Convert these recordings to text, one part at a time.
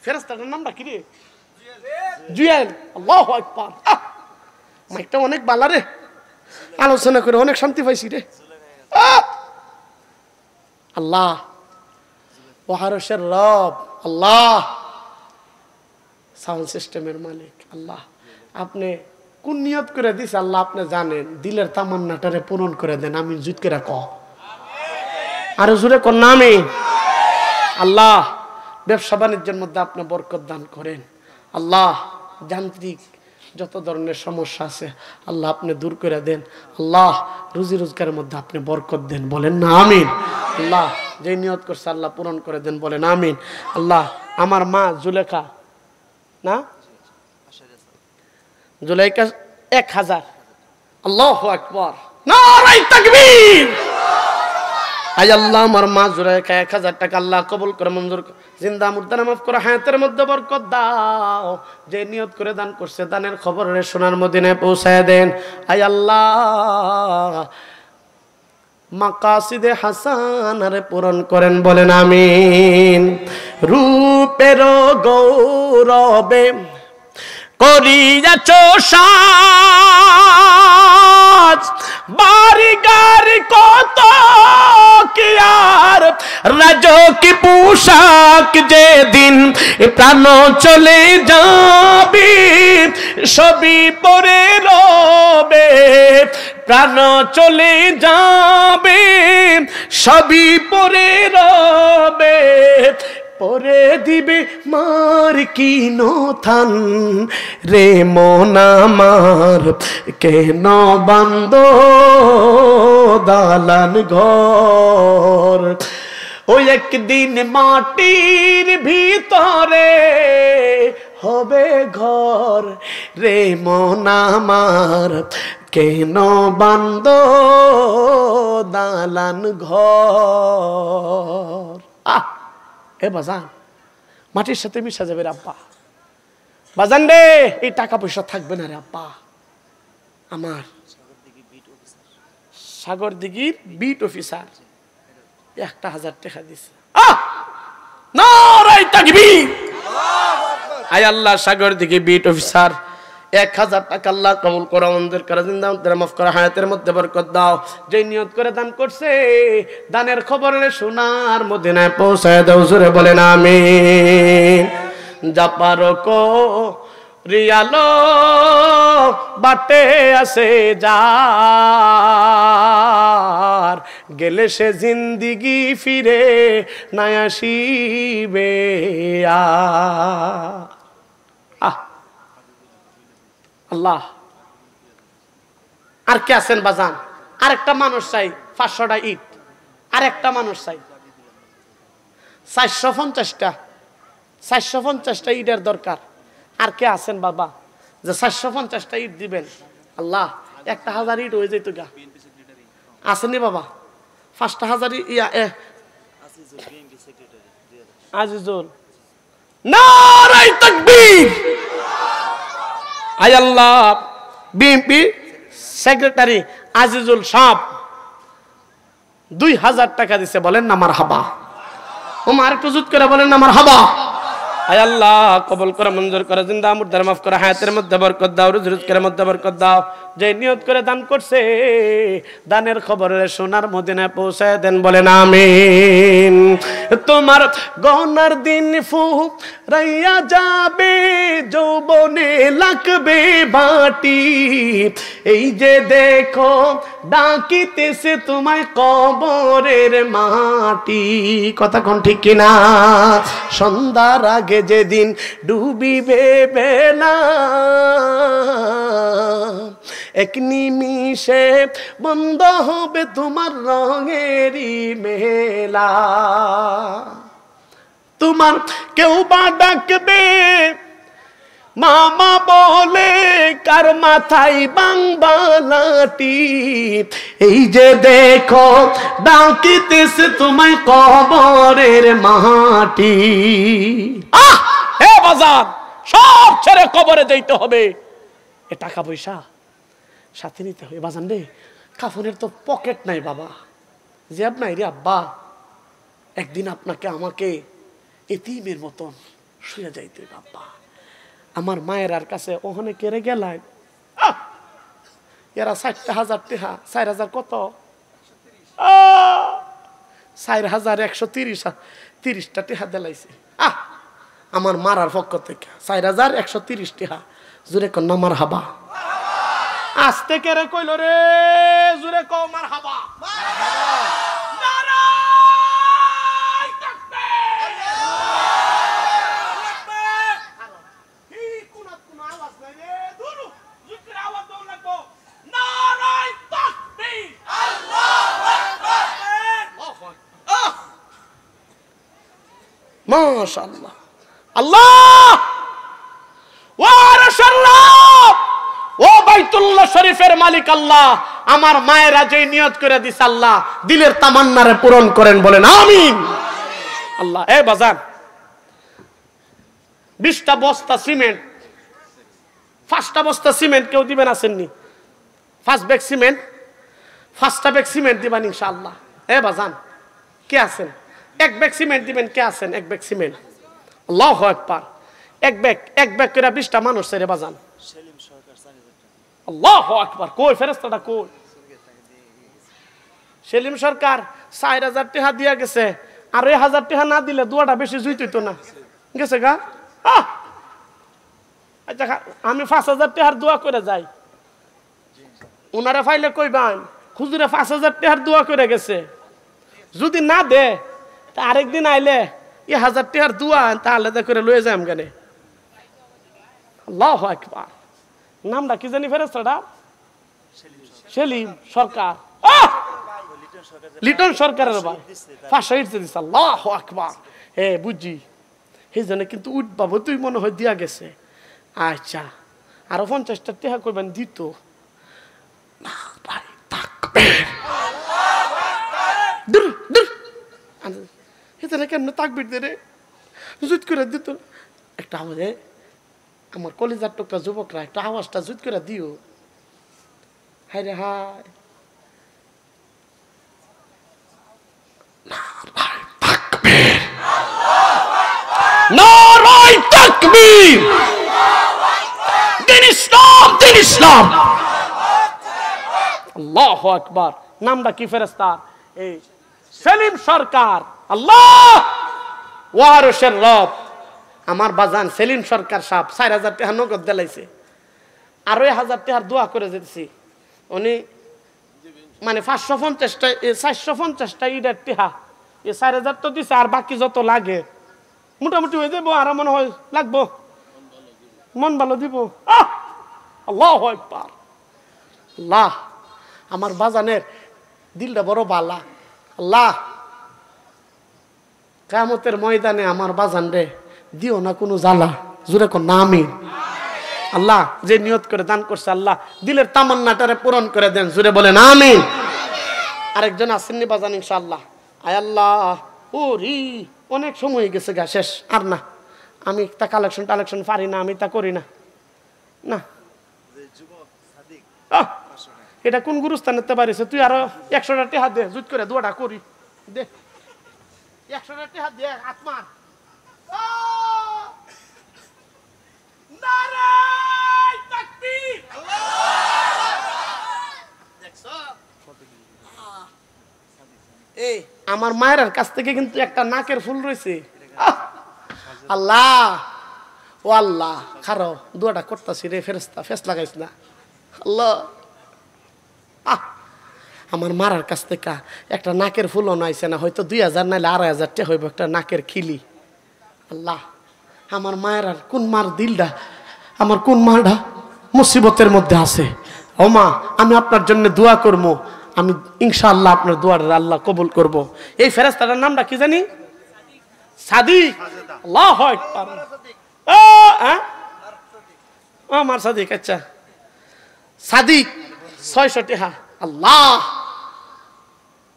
ফেরেশতাটার নামটা কি রে? জুয়েল। আল্লাহু আকবার। মাইকটা অনেক বালা রে, আলোচনা করে অনেক শান্তি পাইছি রে। আল্লাহ ওয়াহারশের রব, আল্লাহ সাউন্ড সিস্টেমের মালিক, আল্লাহ আপনি কোন নিয়ত করে দিস আল্লাহ আপনি জানেন, দিলের তামান্নাটারে পূরণ করে দেন। আমি জুত করে ক আর জুড়ে কর না আমি। আল্লাহ ব্যবসা বাণিজ্যের মধ্যে আপনি বরকত দান করেন। আল্লাহ যান্ত্রিক যত ধরনের সমস্যা আছে আল্লাহ আপনি দূর করে দেন। আল্লাহ রুজি রোজগারের মধ্যে আপনি বরকত দেন, বলেন না আমিন। আল্লাহ যে নিয়ত করছে আল্লাহ পূরণ করে দেন, বলেন আমিন। আল্লাহ আমার মা জুলেখা না, জুলেখা 1000। আল্লাহু আকবার, নারায়ে তাকবীর। আয় আল্লাহ আমার মা জুলেখা 1000 টাকা আল্লাহ কবুল করে মঞ্জুর, জিন্দা মুর্দা মাফ করে, হায়াতের মধ্যে বরকত দাও। যে নিয়ত করে দান করছে দানের খবর সোনার মদিনায় পৌঁছায় দেন। আয় আল্লাহ মাকাসিদে হাসানারে পূরণ করেন, বলেন আমিন। রূপের গৌরবে করিয়াছ সাজ, বাড়ি গাড়ি কত কি আর রাজকি পোশাক, যেদিন প্রাণ চলে যাবি সবই পরে রবে, প্রাণ চলে যাবে সবই পরে রবে, পরে দিবে মার কি নথান রে মন আমার, কেন বান্দ দালান ঘর, ওই একদিন মাটির ভিতরে হবে ঘর রে মন আমার, কেন বান্দ দালান ঘর। এ বাজান মাটির সাথে মিশা যাবে রে আব্বা, বাজান রে এই টাকা পয়সা থাকবে না রে আব্বা আমার। সাগর দিঘির বিট অফিসার 1000 টাকা দিছে। নারায়ে তাকবীর। আয় আল্লাহ সাগর দিঘি বিট অফিসার 1000 টাকা আল্লাহ কবুল করো, আমাদের করে জিন্দা মুর্দা মাফ করো, হায়াতের মধ্যে বরকত দাও। যে নিয়ত করে দান করছে দানের খবরে সোনার মদিনায় পৌঁছায় দাও, জোরে বলেন আমিন। জাপারো কো রিয়ালো বাটে আসে যার, গেলে সে জিন্দিগি ফিরে না আসিবে আর। আল্লাহ আর কে আছেন বাজান? আরেকটা মানুষ চাই 500টা ইট, আরেকটা মানুষ চাই 450টা ইটের দরকার। আর কে আছেন বাবা যে 450টা ইট দিবেন? আল্লাহ 1000 ইট হয়ে যেত গা, আসেনি বাবা? 5000 ইয়া আজিজুল, নারায়ে তাকবীর। আয় আল্লাহ বিএনপি সেক্রেটারি আজিজুল সাহেব 2000 টাকা দিছে, বলেন না মারহাবা। ওমা একটু জুত করে বলেন না মারহাবা। আয় আল্লাহ কবুল করে মঞ্জুর করে, জিন্দা মুর্দা মাফ করে, হায়াতের মধ্যে বরকত দাও, রুজি রোজগারের মধ্যে বরকত দাও। যে নিয়ত করে দান করছে দানের খবরে সোনার মদিনায় পৌঁছায় দেন, বলেন আমিন। তোমার গহনার দিন ফুরাইয়া যাবে, যৌবনে লাগবে বাটি, এই যে দেখো ডাকিতেছে তোমায় কবরের মাটি। কথা কোন ঠিক কিনা? সন্ধ্যার আগে যেদিন ডুবিবে বেলা, এক নিমিষে বন্ধ হবে তোমার রঙেরই মেলা। তোমার কেউ বা ডাকবে মামা বলে, কার মাথায় বাংবালাটি, এই যে দেখো ডাকিতেছে তোমায় কবরের মাটি। হে বাজার, সব ছেড়ে কবরে যাইতে হবে। এ টাকা পয়সা সাথে নিতে হবে বাজান রে। কাফনের তো পকেট নাই বাবা, জেব নাই রে আব্বা। একদিন আপনাকে আমাকে এতিমের মতন শুয়ে যাইতে বাবা। আমার মায়ের আর কাছে ওখানে কেড়ে গেলাম, এরা 4,000 টাকা, 4,000 কত, 4,130টা টাকা দিলাইছে। আমার মারার পক্ষ থেকে 4,130 টাকা। জুড়ে কন না মারহাবা। আস্তে কেড়ে কইল রে, জুড়ে কও মারহাবা। মাশাআল্লাহ, আল্লাহ ও বাইতুল্লাহ শরীফের মালিক আল্লাহ, আমার মায়েরা যে নিয়ত করে দিছে আল্লাহ দিলের তামান্নারে পূরণ করেন, বলেন আমিন। আল্লাহ এ বাজান 20টা বস্তা সিমেন্ট, 5টা বস্তা সিমেন্ট কেউ দিবেন আসেননি? 5 ব্যাগ সিমেন্ট, 5টা ব্যাগ সিমেন্ট দিবেন ইনশাআল্লাহ। এ বাজান কে আছেন? 1 ব্যাগ সিমেন্ট দিবেন, কে আছেন? 1 ব্যাগ সিমেন্ট। আল্লাহু আকবার। 1 ব্যাগ করে 20টা মানুষ ছেড়ে বাজান। আল্লাহু আকবার। কই ফেরেশতাটা কই? সেলিম সরকার 4,000 টাকা দিয়া গেছে, আর 1,000 টাকা না দিলে দুয়াটা বেশি জুইত হইতো না। গেছে গা। আচ্ছা আমি 5,000 টাকার দোয়া করে যাই, ওনারা ফাইলে কইবান হুজুরে 5,000 টাকার দোয়া করে গেছে, যদি না দে তা আরেকদিন আইলে 1,000 টাকার দোয়া তা আলাদা করে লয়ে যাই আমগানে। আল্লাহু আকবার। নামটা কি জানি ফেরেশতাটা? সেলিম সরকার। লিটন সরকারের ভাই 500 ইটে দিছে। আল্লাহু আকবার। হে বুঝি এই জন্য কিন্তু উঠবাবু তুই মনে হয় দিয়া গেছে। আচ্ছা আরো 50টা টাকা কইবেন দিত। কেমন তাকবির দে রে, জুত করে দিত একটা আওয়াজে। আমার কলিজার টুকরা যুবকরা একটা আওয়াজটা জুত করে দিও। হায় রে হায়। নারায়ে তাকবীর। দিন ইসলাম, দিন ইসলাম। আল্লাহু আকবার। নামটা কি ফেরেশতা? এই সেলিম সরকার। আল্লাহ ওয়ারশের রব। আমার বাজান সেলিম সরকার সাহেব 4,000 টাকা নগদ দিলাইছে, আরো 1,000 টাকার দোয়া করে যেতেছি। উনি মানে 550টা 450টা ইডের টাকা, 4,000 তো দিছে, আর বাকি যত লাগে মোটামুটি হয়ে যাবো। আর মনে হয় লাগবো, মন ভালো দিব। আল্লাহু আকবার। আল্লাহ আমার বাজানের দিলটা বড় বালা। আল্লাহ কিয়ামতের ময়দানে আমার বাজান রে দিও না কোনো জ্বালা। জোরে কোন না আমিন। আল্লাহ যে নিয়ত করে দান করছে আল্লাহ দিলের তামান্নাটারে পূরণ করে দেন। জোরে বলেন আমিন। আরেকজন আসেননি বাজান ইনশাআল্লাহ। আয় আল্লাহ ওরি অনেক সময় গেছে গা, শেষ আর না। আমি তা কালেকশন পারি না, আমি তা করি না। না এটা কোন গুরুস্থানেতে পারিস তুই? আরো 100টা টাকা দে, জুত করে দোয়াটা করি দে। 100টা টাকা দে, আত্মার নারায়ে তাকবীর। এই আমার মায়ের কাছ থেকে কিন্তু একটা নাকের ফুল রয়েছে। আল্লাহ ও আল্লাহ খারো দোয়াটা করতেছি রে ফেরেশতা, ফেস লাগাইস না। আল্লাহ আমার মারার কাছ থেকে একটা নাকের ফুলও নাইছে না, হয়তো 2,000 নাইলে 2,500 টাকা হইব একটা নাকের খিলি। আল্লাহ আমার মায়ের আর কোন মার দিলটা, আমার কোন মাটা মুসিবতের মধ্যে আছে। ও মা আমি আপনার জন্য দোয়া করবো, আমি ইনশাআল্লাহ আপনার দোয়াটা আল্লাহ কবুল করব। এই ফেরেশতাটার নামটা কি জানি? সাদিক। আল্লাহু আকবার। আমার সাদিক। আচ্ছা সাদিক 600 টাকা। আল্লাহ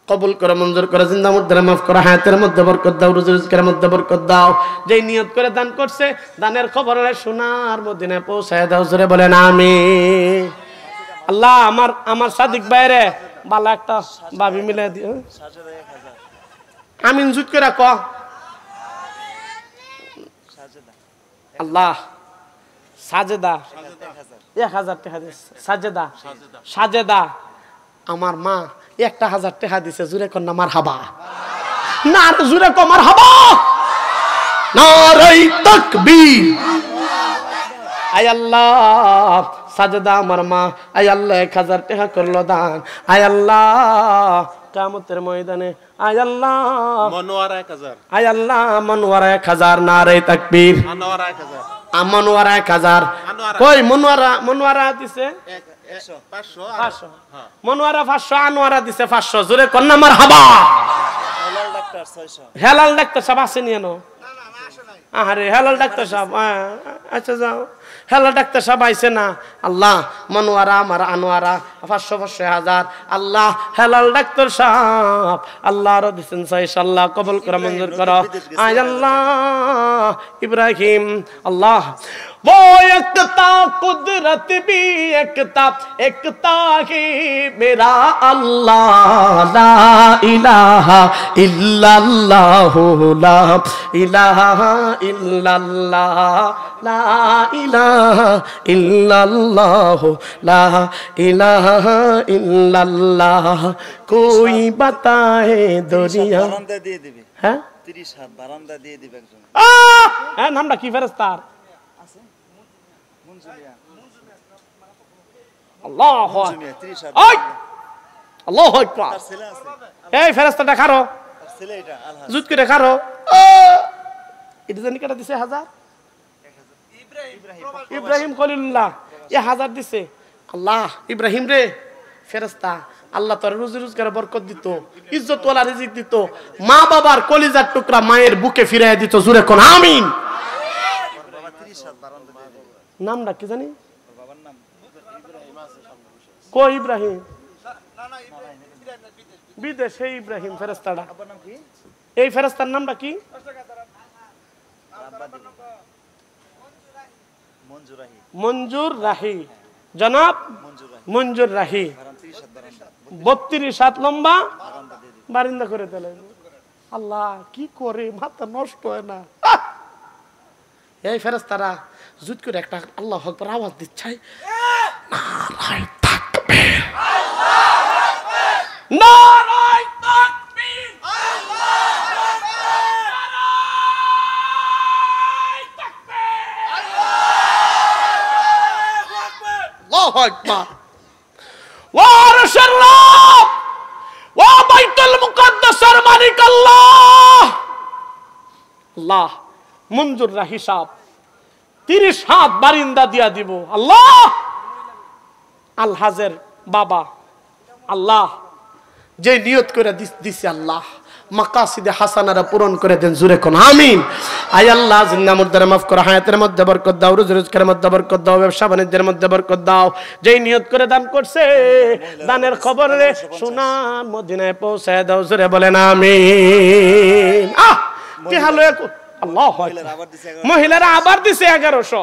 কবুল করে, মঞ্জুর করে, জিন্দা মুর্দারে মাফ করো, হায়াতের মধ্যে বরকত দাও, রুজি রিজকের মধ্যে বরকত দাও। যেই নিয়ত করে দান করছে দানের খবর সোনার মদিনায় পৌঁছায় দাও। জোরে বলেন আমিন। আল্লাহ আমার সাদিক ভাইরে বালা একটা ভাবি মিলে দিও। আমিন জুত করে ক আল্লাহ সাজেদা 1000 টাকা দিছে সাজেদা সাজেদা আমার মা 1000 টাকা দিছে জুরে কোন না মারহাবা না জুরে কো মারহাবা নারে তাকবীর আয় আল্লাহ সাজেদা আমার মা আয় আল্লাহ 1000 টাকা করলো দান আয় আল্লাহ কিয়ামতের ময়দানে আয় আল্লাহ মনোয়ারা 1000 আয় আল্লাহ মনোয়ারা 1000 নারে তাকবীর আনোয়ারা 1000 মনোয়ারা 1000 কই মনোয়ারা দিছে 500 মনোয়ারা 500 আনোয়ারা দিছে 500 জোরে কোন না মারহাবা হেলাল ডাক্তার 600 হেলাল ডাক্তার সাহেব আসেনি এনো আরে হেলাল ডাক্তার সাহেব আচ্ছা যাও হেলাল ডাক্তার সাহেব আইছে না আল্লাহ মনোয়ারা আমার আনোয়ারা 500 1000 আল্লাহ হেলাল ডাক্তার সাহেব আল্লাহ আর দিছেন ইনশাআল্লাহ কবুল করে মঞ্জুর করো আয় আল্লাহ ইব্রাহিম আল্লাহ वो एकता कुदरत भी एकता ही मेरा अल्लाह ला इलाहा इल्लल्लाह ला इलाहा इल्लल्लाह ला इलाहा इल्लल्लाह ला इलाहा इल्लल्लाह कोई बताए दुनिया বারান্দা দিয়ে দিবে হ্যাঁ 30 হাত বারান্দা দিয়ে দিবে একজন হ্যাঁ নামটা কি ফেরেশতার আল্লাহু আকবার 30 হাত ওই আল্লাহু আকবার তার ছেলে আছে এই ফেরেশতাটা খারো তার ছেলে এটা আলহাজ জুত করে খারো এটা জানি কাটা দিছে 1000 ইব্রাহিম খলিলুল্লাহ 1000 দিছে আল্লাহ ইব্রাহিম রে ফেরেশতা আল্লাহ তোর রুজি রোজগারে বরকত দিত ইজ্জত ওয়ালা রিজিক দিত মা বাবার কলিজার টুকরা মায়ের বুকে ফিরাইয়া দিত জোরে কোন আমিন বাবা 30 হাত বারান্দা দিয়ে দিবে নামটা কি জানি বাবার নাম ইব্রাহিম আছে সামনে কো ইব্রাহিম না বিদেশে ইব্রাহিম ফেরেশতাটা বাবার নাম কি এই ফেরেশতার নামটা কি মঞ্জুর রাহি জনাব মঞ্জুর রাহি 32 হাত লম্বা বারিন্দা করে দিলেন আল্লাহ কি করে মাথা নষ্ট হয় না এই ফেরেশতারা জুত করে একটা আল্লাহু আকবার আওয়াজ দিচ্ছে নারায়ে তাকবীর আল্লাহু আকবার নারায়ে তাকবীর আল্লাহু আকবার নারায়ে তাকবীর আল্লাহু আকবার ওয়া আরশের রব ওয়া বাইতুল মুকাদ্দাসের মালিক আল্লাহ আল্লাহ মঞ্জুর রাহি সাহেব 30 হাত বারিন্দা দিয়া দিব আল্লাহ আলহাজের বাবা আল্লাহ যে নিয়ত করে দিছে আল্লাহ মাকাসিদে হাসানারা পূরণ করে দেন জোরে কোন আমিন আয় আল্লাহ জিন্দা মুর্দারে মাফ করো হায়াতের মধ্যে বরকত দাও রুজি রোজগারের মধ্যে বরকত দাও ব্যবসা বাণিজ্যের মধ্যে বরকত দাও যেই নিয়ত করে দান করছে দানের খবর রে সোনার মদিনায় পৌঁছায় দাও জোরে বলেন আমিন কি হলো আল্লাহু আকবার মহিলারা আবার দিছে 1100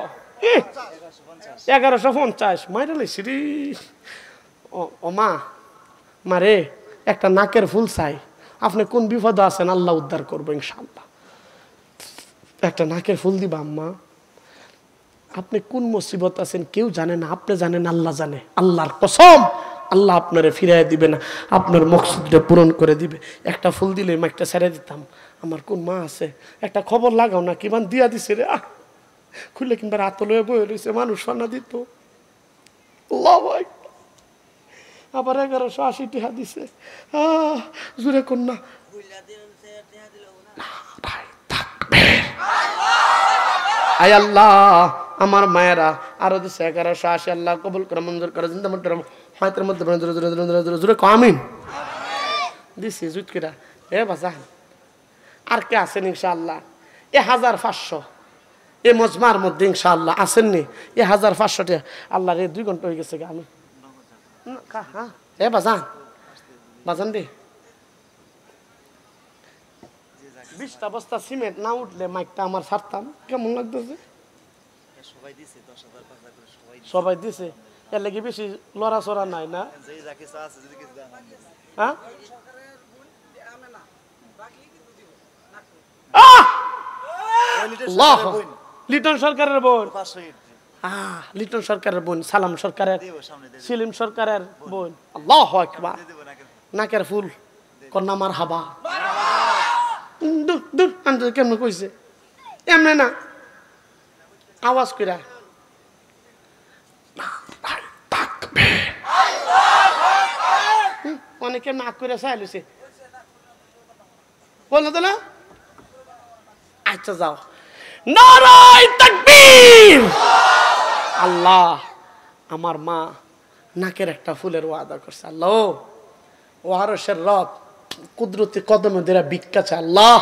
1150 মাইরালে শ্রী ও মা মারে একটা নাকের ফুল চাই আপনি কোন বিপদে আছেন আল্লাহ উদ্ধার করবো ইনশাআল্লাহ একটা নাকের ফুল দিবা আম্মা আপনি কোন মুসিবত আছেন কেউ জানে না আপনি জানেন আল্লাহ জানে আল্লাহর কসম আল্লাহ আপনারে ফিরাইয়া দিবে না আপনার মকসুদটা পূরণ করে দিবে একটা ফুল দিলে আমি একটা ছেড়ে দিতাম আমার কোন মা আছে একটা খবর লাগাও না কিমান দিয়া দিছে রে খুললে কিংবা রাত লয়ে বয়ে রয়েছে মানুষ ফানা দিত আল্লাহু আকবার আবার 1180 টাকা দিছে জোরে কোন না আয় আল্লাহ আমার মায়েরা আরো দিছে 1180 আল্লাহ কবুল করে মঞ্জুর করে জিন্দা মুর্দার হায়াতের মধ্যে জোরে কো আমিন দিছি জুত কিরা এ বাজান আর কে আছেন ইনশাআল্লাহ 1500 এই মজমার মধ্যে ইনশাআল্লাহ আছেন নি 1500 টাকা আল্লাহ রে 2 ঘন্টা হয়ে গেছে আমি হ্যাঁ এ বাজান বাজান দে 20টা বস্তা সিমেন্ট না উঠলে মাইকটা আমার ছাড়তাম কেমন লাগতেছে সবাই দিছে এর লাগি বেশি লড়াচড়া নাই না হ্যাঁ লিটন সরকারের বোন 500 ইট লিটন সরকারের বোন, সালাম সরকারের, দেব সামনে দেব সেলিম সরকারের বোন। আল্লাহু আকবার। দেব নাকের নাকের ফুল কন্যা মার হাবা। দূর দূর আনতে কেমন কইছে এমনি না আওয়াজ কইরা অনেকে নাক করে চাইছে বললো তো না। আচ্ছা যাও, নারায়ে তাকবীর। আল্লাহ আমার মা নাকের একটা ফুলের ওয়াদা করছে। আল্লাহ ও আরশের রব কুদরতি কদমে দেরা ভিক্ষা চায়। আল্লাহ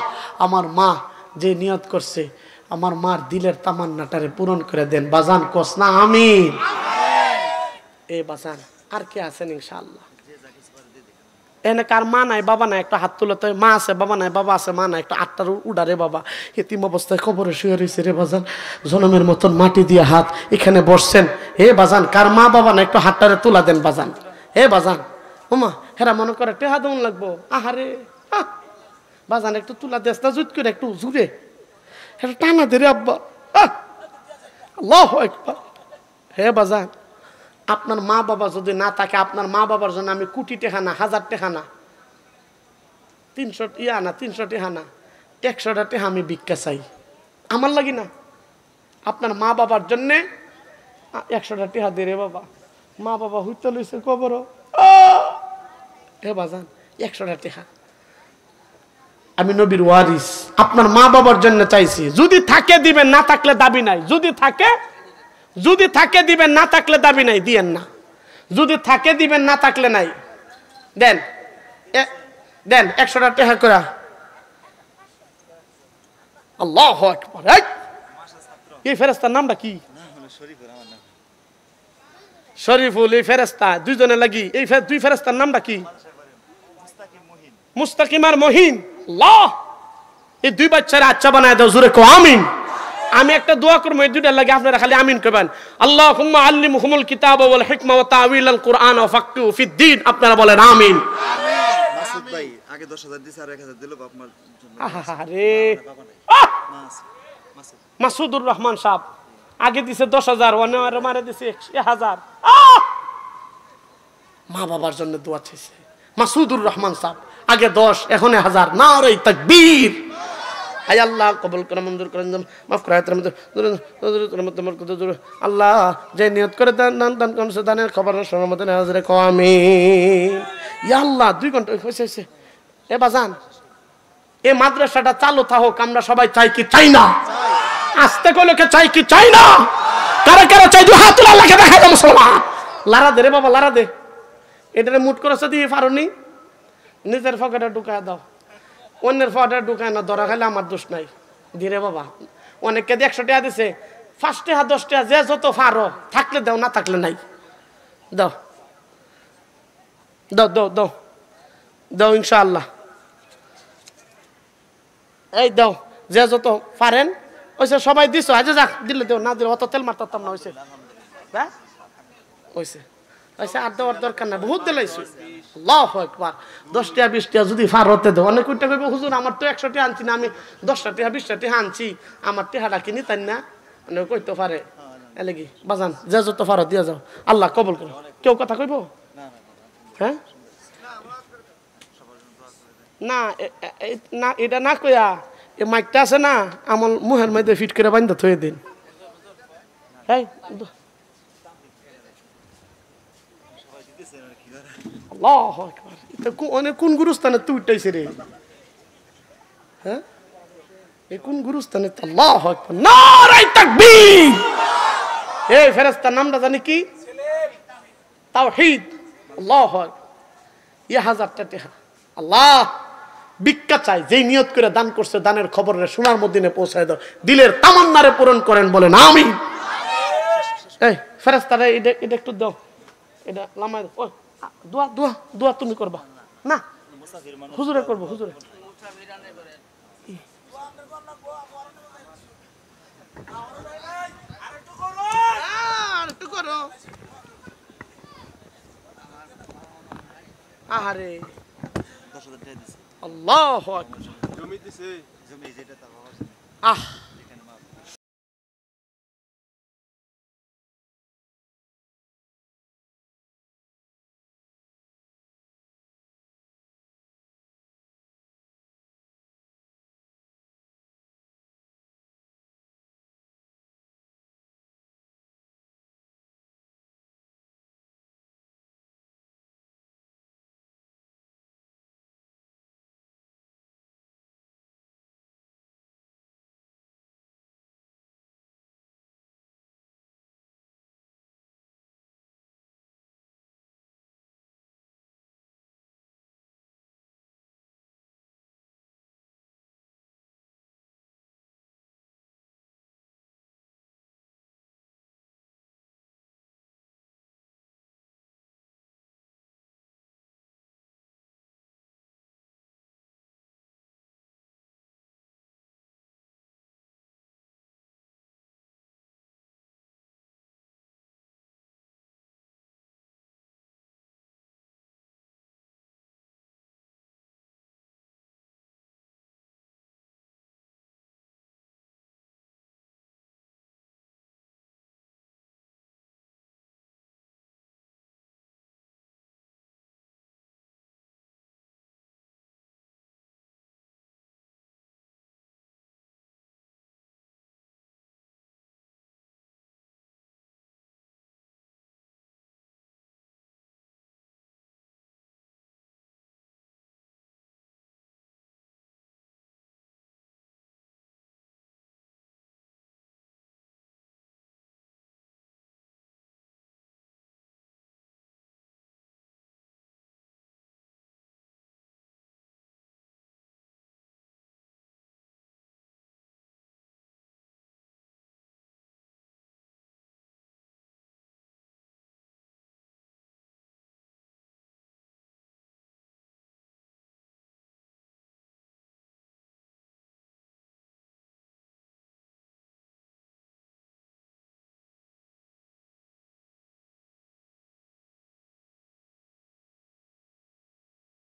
আমার মা যে নিয়ত করছে আমার মার দিলের তামান্নাটারে পূরণ করে দেন। বাজান কোস না আমিন। এই বাজান আর কে আছেন ইনশাআল্লাহ? এনে কার মা নাই বাবা নাই একটা হাত তুলে তো। মা আছে বাবা নাই, বাবা আছে মা নাই একটা আটটার উডারে বাবা এতিম অবস্থায় কবরে শুয়ে রয়েছে রে বাজান। জনমের মতন মাটি দিয়ে হাত এখানে বসছেন। হে বাজান কার মা বাবা নাই একটু হাতটারে তুলা দেন বাজান। হে বাজান ওমা হেরা মনে করে টেহা দৌন লাগবো। আহারে বাজান একটু তুলা দেস না জুত করে একটু জুড়ে এটা টানা দে রে আব্বা। আল্লাহু আকবার। হে বাজান আপনার মা বাবা যদি না থাকে আপনার মা বাবার জন্য আমি কোটি টাকা না 1000 টাকা না 300 টাকা না 100টা টাকা আমি ভিক্ষা চাই আমার লাগি না। আপনার মা বাবার জন্যে 100টা টাকা দে রে বাবা। মা বাবা হইতে লইছে কবর। হে বাজান 100টা টাকা আমি নবীর ওয়ারিস আপনার মা বাবার জন্য চাইছি। যদি থাকে দিবেন, না থাকলে দাবি নাই। যদি থাকে দিবেন, না থাকলে দাবি নাই, দিয়েন না। যদি থাকে দিবেন, না থাকলে নাই। দেন দেন 100টা টাকা করে। আল্লাহু আকবার। এই ফেরেশতার নামটা কি? শরীফুল। এই ফেরেশতা দুইজনে লাগি এই দুই ফেরেশতার নামটা কি? মুস্তাকিম আর মহিন। আল্লাহ এই দুই বাচ্চারা আচ্ছা বানায় দাও, জোরে কো আমিন। আমি একটা দোয়া করব এই দুইটা লাগে আপনারা খালি আমিন কইবেন। আল্লাহুম্মা আল্লিমহুমুল কিতাবা ওয়াল হিকমা ওয়া তা'ওয়িলাল কুরআন ওয়া ফাক্কিহু ফিদ্দীন। আপনারা বলেন আমিন। মাসুদ ভাই আগে 10,000 দিছে আর 1,000 দিল আপনার জন্য। আরে মাসুদুর রহমান সাহেব আগে দিছে 10,000 ওনারে মারে দিছে 1,000। মা বাবার জন্য দোয়া চাইছে মাসুদুর রহমান সাহেব আগে 10 এখন 1,000। নারে তাকবীর। আয় আল্লাহ কবুল করে মঞ্জুর করেন, মাফ করে আল্লাহ যে নিয়ত করে দান করছে দানের খবর শোনার মতো হাজরে কও আমিন। ইয়া আল্লাহ 2 ঘন্টা হইছে। এ বাজান এ মাদ্রাসাটা চালু থাকুক আমরা সবাই চাই কি চাই না? আস্তে কইলকে চাই কি চাই না? কারা কারা চাই দুই হাত তুলে আল্লাহকে দেখা দাও মুসলমান। লারা দে রে বাবা লারা দে। এটারে মুট করেছে দিয়ে পারোনি নিজের পকেটে ঢুকায় দাও। অন্যের পকেটে ঢুকায় না, ধরা খাইলে আমার দোষ নাই। ধীরে বাবা অনেককে 100 টাকা দিছে 5 টাকা 10 টাকা যে যত পারো থাকলে দাও, না থাকলে নাই। দাও দাও দাও দাও দাও ইনশাআল্লাহ। এই দাও যে যত পারেন ওইসে সবাই দিছো। আচ্ছা যাক দিলে দেও, না দিলে অত তেল মারতাম না। হয়েছে হ্যাঁ হয়েছে হয়েছে আর দেওয়ার দরকার নাই, বহুত দিলাইছো। আল্লাহু আকবার। 10 টাকা 20 টাকা যদি ফারতে দেও অনেক কইটা কইবে হুজুর আমার তো 100 টাকা আনছি না, আমি 10টা টাকা 20টা টাকা আনছি, আমার টাকাটা কিনি তাই না মানে কইতে পারে। এলে কি বাজান যে যত ফারত দিয়া যাও, আল্লাহ কবুল করো। কেউ কথা কইব হ্যাঁ না না এটা না কইয়া এই মাইকটা আছে না আমার মুহের মধ্যে ফিট করে বান্ধা থয়ে দিন। হ্যাঁ আল্লাহু আকবার। এটা কোন গুরুস্থানে তুই উঠাইছে রে? হ্যাঁ এই কোন গুরুস্থানে? আল্লাহু আকবার। নারায়ে তাকবীর। এই ফেরেশতার নামটা জানি কি? তাওহীদ। আল্লাহু আকবার। 1000টা টাকা আল্লাহ ভিক্ষা চাই। যেই নিয়ত করে দান করছে দানের খবরে সোনার মদিনে পৌঁছায় দাও, দিলের তামান্নারে পূরণ করেন বলেন আমিন। এই ফেরেশতারে এটা একটু দাও, এটা লামায় দাও। দোয়া দোয়া দোয়া তুমি করবা না? হুজুরে করবো হুজুরে। আহারে 10,000 টাকা দিছে। আল্লাহু আকবার। জমি দিছে, জমি যেটা তার বাবা। আহ